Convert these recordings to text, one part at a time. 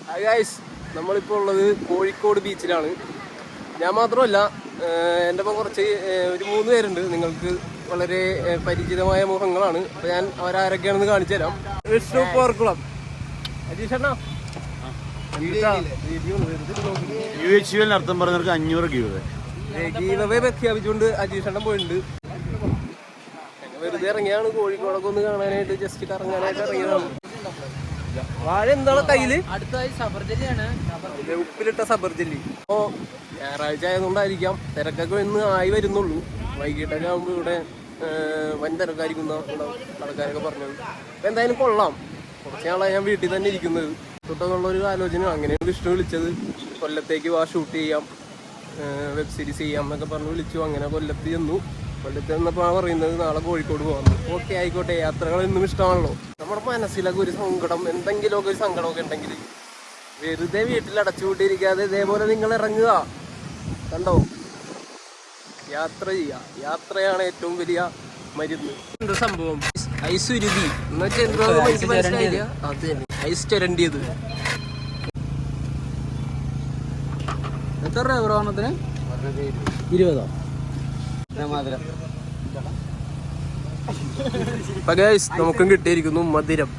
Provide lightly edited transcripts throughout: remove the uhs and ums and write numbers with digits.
Hi guys, നമ്മളിപ്പോൾ ഉള്ളത് കോഴിക്കോട് ബീച്ചിലാണ്. ഞാൻ മാത്രമല്ല, എൻ്റെ ഒപ്പം കുറച്ച് ഒരു 3 പേരുണ്ട്. നിങ്ങൾക്ക് വളരെ പരിചിതമായ മുഖങ്ങളാണ്. അപ്പോൾ ഞാൻ അവരാരൊക്കെയാണെന്ന് കാണിച്ചു തരാം. വിഷ്ണു പോർക്കുളം, അജീഷണ്ണ അർത്ഥം പറഞ്ഞവർക്ക് 500 ഗീവേ പ്രഖ്യാപിച്ചുകൊണ്ട് അജീഷണ്ണൻ പോയിട്ടുണ്ട്. വെറുതെ ഇറങ്ങിയാണ് കോഴിക്കോടൊക്കെ ഒന്ന് കാണാനായിട്ട്, ജസ്റ്റ് കറങ്ങാനായിട്ട് ഇറങ്ങിയതാണ്. വാഴ എന്താണ് കയ്യില്? അടുത്തായി സബർജല്ലിയാണ്, ഉപ്പിലിട്ട സബർജല്ലി. അപ്പോൾ ഞായറാഴ്ച ആയതുകൊണ്ടായിരിക്കാം തിരക്കൊക്കെ ഇന്ന് ആയി വരുന്നുള്ളൂ. വൈകിട്ടൊക്കെ ആകുമ്പോൾ ഇവിടെ വൻ തിരക്കായിരിക്കുന്ന കടക്കാരൊക്കെ പറഞ്ഞത്. അപ്പം എന്തായാലും കൊള്ളാം. കുറച്ച് നാളായി ഞാൻ വീട്ടിൽ തന്നെ ഇരിക്കുന്നത്. തൊട്ടുള്ളൊരു ആലോചന, അങ്ങനെയാണ് വിഷ്ണു വിളിച്ചത്. കൊല്ലത്തേക്ക് വാ, ഷൂട്ട് ചെയ്യാം, വെബ് സീരീസ് ചെയ്യാം എന്നൊക്കെ പറഞ്ഞ് വിളിച്ചു. അങ്ങനെ കൊല്ലത്ത് ചെന്നു. കൊല്ലത്ത് ചെന്നപ്പോൾ പറയുന്നത് നാളെ കോഴിക്കോട് പോകാമെന്ന്. ഓക്കെ, ആയിക്കോട്ടെ. യാത്രകൾ എന്നും ഇഷ്ടമാണല്ലോ. നമ്മുടെ മനസ്സിലൊക്കെ ഒരു സങ്കടം, എന്തെങ്കിലുമൊക്കെ ഒരു സങ്കടമൊക്കെ ഉണ്ടെങ്കിൽ വെറുതെ വീട്ടിൽ അടച്ചുകൂട്ടിയിരിക്കാതെ ഇതേപോലെ നിങ്ങൾ ഇറങ്ങുക. കണ്ടോ, യാത്ര ചെയ്യുക. യാത്രയാണ് ഏറ്റവും വലിയ മരുന്ന്. എന്ത് സംഭവം? ഐസുരുതി എന്ന് വെച്ചാൽ എന്തുവാ മനസ്സിലായില്ല. അത് തന്നെ, ഐസ് ചുരണ്ടിയത്. എത്ര രൂപ പ്രമാണത്തിന്? 20. നമുക്കും കിട്ടിയിരിക്കുന്നു മധുരം.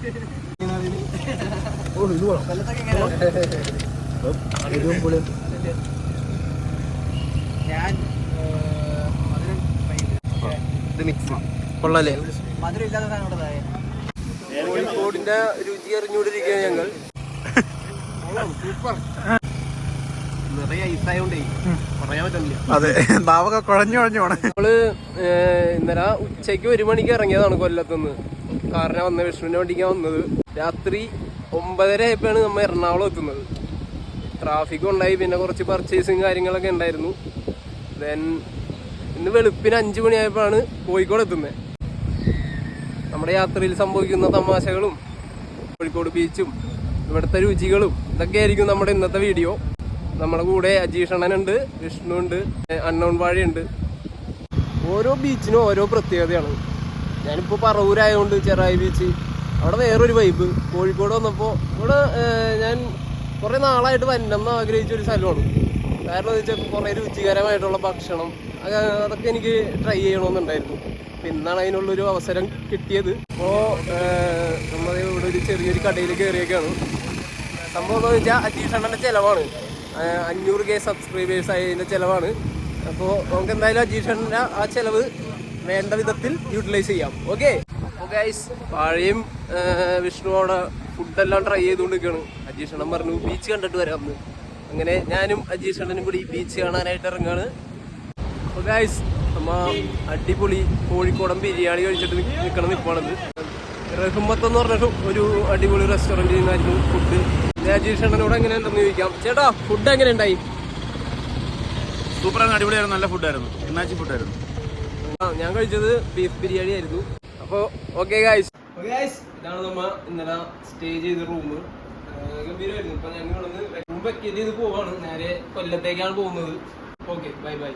കൊള്ളാലേ? കോഴിക്കോടിന്റെ രുചി അറിഞ്ഞുകൊണ്ടിരിക്കുകയാണ് ഞങ്ങൾ. സൂപ്പർ. നിറയെ ഐസായോണ്ടേ പറയാൻ പറ്റില്ല. അതെ, നാവൊക്കെ കുഴഞ്ഞു പോണേ. നമ്മള് ഇന്നലെ ഉച്ചയ്ക്ക് 1 മണിക്ക് ഇറങ്ങിയതാണ് കൊല്ലത്തുനിന്ന്. കാരണം വന്ന വിഷ്ണുവിന്റെ വണ്ടിക്കാണ് വന്നത്. രാത്രി 9:30 ആയപ്പോഴാണ് നമ്മൾ എറണാകുളം എത്തുന്നത്. ട്രാഫിക്കും ഉണ്ടായി, പിന്നെ കുറച്ച് പർച്ചേസും കാര്യങ്ങളൊക്കെ ഉണ്ടായിരുന്നു. ദെൻ ഇന്ന് വെളുപ്പിന് 5 മണിയായപ്പോഴാണ് കോഴിക്കോട് എത്തുന്നത്. നമ്മുടെ യാത്രയിൽ സംഭവിക്കുന്ന തമാശകളും കോഴിക്കോട് ബീച്ചും ഇവിടുത്തെ രുചികളും ഇതൊക്കെ ആയിരിക്കും നമ്മുടെ ഇന്നത്തെ വീഡിയോ. നമ്മുടെ കൂടെ അജീഷണ്ണനുണ്ട്, വിഷ്ണു ഉണ്ട്, അണ്ണോൺ വാഴയുണ്ട്. ഓരോ ബീച്ചിനും ഓരോ പ്രത്യേകതയാണ്. ഞാനിപ്പോൾ പറവൂരായതുകൊണ്ട് ചെറായി ബീച്ച്, അവിടെ വേറൊരു വൈബ്. കോഴിക്കോട് വന്നപ്പോൾ ഇവിടെ ഞാൻ കുറേ നാളായിട്ട് വരണമെന്ന് ആഗ്രഹിച്ചൊരു സ്ഥലമാണ്. കാരണം എന്ന് വെച്ചാൽ കുറേ രുചികരമായിട്ടുള്ള ഭക്ഷണം അതൊക്കെ എനിക്ക് ട്രൈ ചെയ്യണമെന്നുണ്ടായിരുന്നു. അപ്പം ഇന്നാണ് അതിനുള്ളൊരു അവസരം കിട്ടിയത്. അപ്പോൾ നമ്മൾ ഇവിടെ ഒരു ചെറിയൊരു കടയിൽ കയറിയൊക്കെയാണ്. സംഭവം എന്താണെന്ന് വെച്ചാൽ അജീഷണ്ണൻ്റെ ചിലവാണ്. 500K സബ്സ്ക്രൈബേഴ്സ് ആയതിൻ്റെ ചിലവാണ്. അപ്പോൾ നമുക്ക് എന്തായാലും അജീഷണ്ണൻ്റെ ആ ചിലവ് വേണ്ട വിധത്തിൽ യൂട്ടിലൈസ് ചെയ്യാം. ഓക്കെ. അപ്പോൾ ഗൈസ്, വാഴയും വിഷ്ണു അവിടെ ഫുഡെല്ലാം ട്രൈ ചെയ്തുകൊണ്ടിരിക്കുകയാണ്. അജീഷണ്ണൻ പറഞ്ഞു ബീച്ച് കണ്ടിട്ട് വരാമെന്ന്. അങ്ങനെ ഞാനും അജീഷണ്ണനും കൂടി ബീച്ച് കാണാനായിട്ട് ഇറങ്ങുകയാണ്. അപ്പോൾ ഗൈസ്, നമ്മ അടിപൊളി കോഴിക്കോടൻ ബിരിയാണി കഴിച്ചിട്ട് നിൽക്കണം നിൽക്കുകയാണത്. റഹ്മത്ത് എന്ന് പറഞ്ഞ ഒരു അടിപൊളി റെസ്റ്റോറൻറ്റിൽ നിന്നായിരുന്നു ഫുഡ്. അജീഷണ്ണനോട് എങ്ങനെ ഉണ്ടെന്ന് ചോദിക്കാം. ചേട്ടാ, ഫുഡ് എങ്ങനെ ഉണ്ടായി? സൂപ്പറാണ്, അടിപൊളിയായിരുന്നു, നല്ല ഫുഡായിരുന്നു, ഇന്നാച്ചി ഫുഡായിരുന്നു. ഞാൻ കഴിച്ചത് ബീഫ് ബിരിയാണി ആയിരുന്നു. അപ്പോൾ ഓക്കെ ഗൈസ്, ഇതാണ് നമ്മ ഇന്നലെ സ്റ്റേ ചെയ്ത റൂം. ഗംഭീരമായിരുന്നു. ഇപ്പം ഞങ്ങൾ റൂം വെക്കേറ്റ് ചെയ്ത് പോവാണ്. നേരെ കൊല്ലത്തേക്കാണ് പോകുന്നത്. Okay, bye bye.